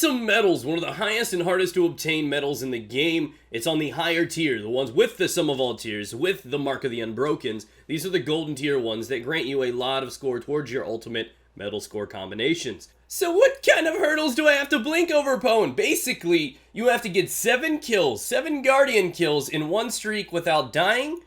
some medals, one of the highest and hardest to obtain medals in the game. It's on the higher tier, the ones with the sum of all tiers, with the Mark of the Unbrokens. These are the golden tier ones that grant you a lot of score towards your ultimate medal score combinations. So what kind of hurdles do I have to blink over, Pwn? Basically, you have to get 7 kills, 7 Guardian kills in one streak without dying,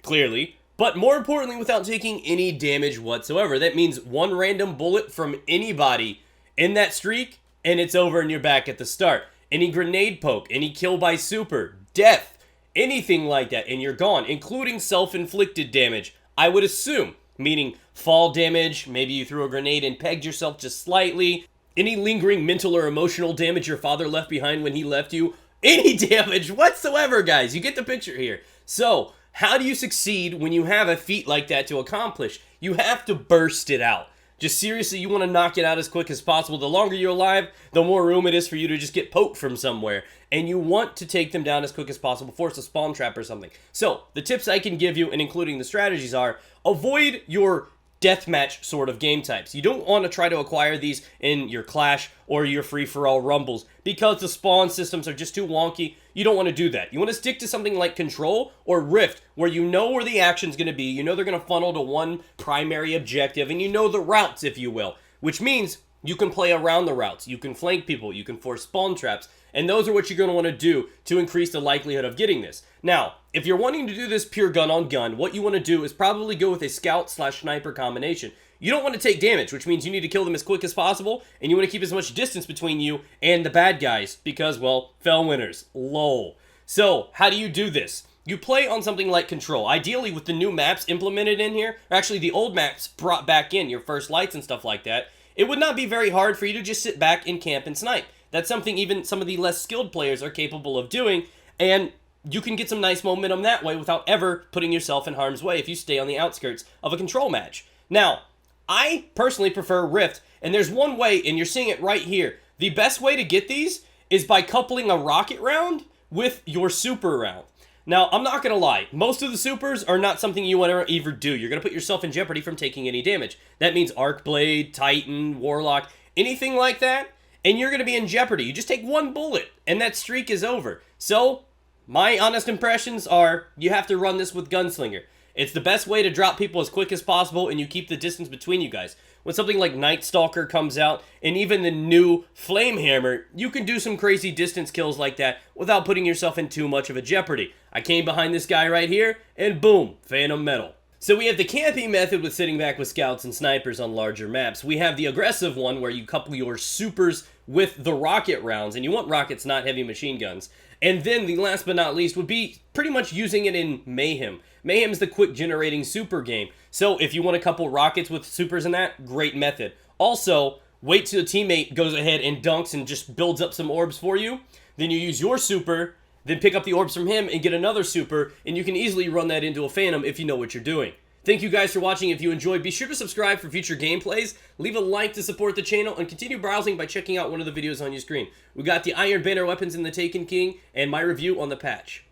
clearly, but more importantly, without taking any damage whatsoever. That means one random bullet from anybody in that streak, and it's over and you're back at the start. Any grenade poke, any kill by super, death, anything like that, and you're gone, including self-inflicted damage, I would assume. Meaning fall damage, maybe you threw a grenade and pegged yourself just slightly, any lingering mental or emotional damage your father left behind when he left you, any damage whatsoever, guys. You get the picture here. So, how do you succeed when you have a feat like that to accomplish? You have to burst it out. Just seriously, you want to knock it out as quick as possible. The longer you're alive, the more room it is for you to just get poked from somewhere. And you want to take them down as quick as possible, force a spawn trap or something. So, the tips I can give you, and including the strategies, are avoid your deathmatch sort of game types. You don't want to try to acquire these in your Clash or your free-for-all Rumbles because the spawn systems are just too wonky. You don't want to do that. You want to stick to something like Control or Rift, where you know where the action's going to be, you know they're going to funnel to one primary objective, and you know the routes, if you will, which means you can play around the routes, you can flank people, you can force spawn traps, and those are what you're going to want to do to increase the likelihood of getting this. Now, if you're wanting to do this pure gun on gun, what you want to do is probably go with a scout/sniper combination. You don't want to take damage, which means you need to kill them as quick as possible, and you want to keep as much distance between you and the bad guys, because, well, fell winners. Lol. So, how do you do this? You play on something like Control, ideally with the new maps implemented in here, or actually the old maps brought back in, your first lights and stuff like that. It would not be very hard for you to just sit back and camp and snipe. That's something even some of the less skilled players are capable of doing, and you can get some nice momentum that way without ever putting yourself in harm's way if you stay on the outskirts of a Control match. Now, I personally prefer Rift, and there's one way, and you're seeing it right here. The best way to get these is by coupling a rocket round with your super round. Now, I'm not going to lie, most of the supers are not something you want to ever do. You're going to put yourself in jeopardy from taking any damage. That means Arc Blade, Titan, Warlock, anything like that, and you're going to be in jeopardy. You just take one bullet, and that streak is over. So, my honest impressions are, you have to run this with Gunslinger. It's the best way to drop people as quick as possible, and you keep the distance between you guys. When something like Night Stalker comes out, and even the new Flamehammer, you can do some crazy distance kills like that without putting yourself in too much of a jeopardy. I came behind this guy right here, and boom, Phantom Medal. So we have the camping method with sitting back with scouts and snipers on larger maps. We have the aggressive one where you couple your supers with the rocket rounds, and you want rockets, not heavy machine guns. And then the last but not least would be pretty much using it in Mayhem. Mayhem is the quick generating super game. So if you want to couple rockets with supers in that, great method. Also, wait till a teammate goes ahead and dunks and just builds up some orbs for you. Then you use your super, then pick up the orbs from him and get another super, and you can easily run that into a Phantom if you know what you're doing. Thank you guys for watching. If you enjoyed, be sure to subscribe for future gameplays, leave a like to support the channel, and continue browsing by checking out one of the videos on your screen. We got the Iron Banner weapons in the Taken King, and my review on the patch.